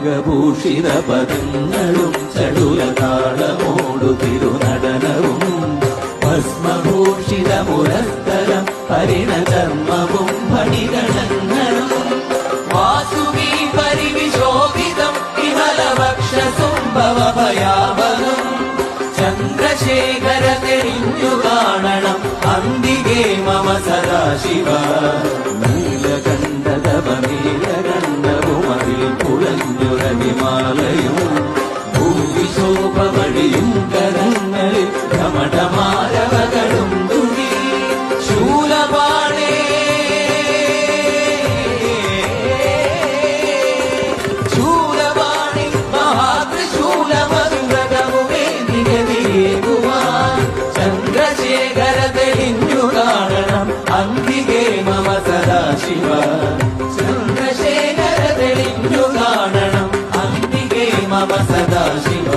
നാഗഭൂഷിത പദങ്ങളും ചടുലതാളമോടു തിരുനടനവും ഭസ്മഭൂഷിത മുരസ്തരം പരിണചർമ്മവും ഫണിഗണങ്ങളും വാസുകി പരിവിശോഭിതം വിമലവക്ഷസുംഭവഭയാവഹം ചന്ദ്രശേഖര തെളിഞ്ഞു കാണണം അന്തികേ മമ സദാശിവ നീലകണ്ഠതപനീലകണ്ഠവും അതിൽ കുളഞ്ഞുരവിമാലയും ഭൂവിശോഭവടിയും കരങ്ങളിൽ ഘമഠമാരവകളും തുണി ശൂലപാണേ ശൂലപാണി മഹാത്രിശൂലമന്ത്രകവുമേ നിഗതിയേകുവാൻ ചന്ദ്രശേഖര തെളിഞ്ഞു കാണണം അന്തികേ മമ സദാശിവ ചന്ദ്രശേഖര തെളിഞ്ഞു കാണണം അന്തികേ മമ സദാശിവ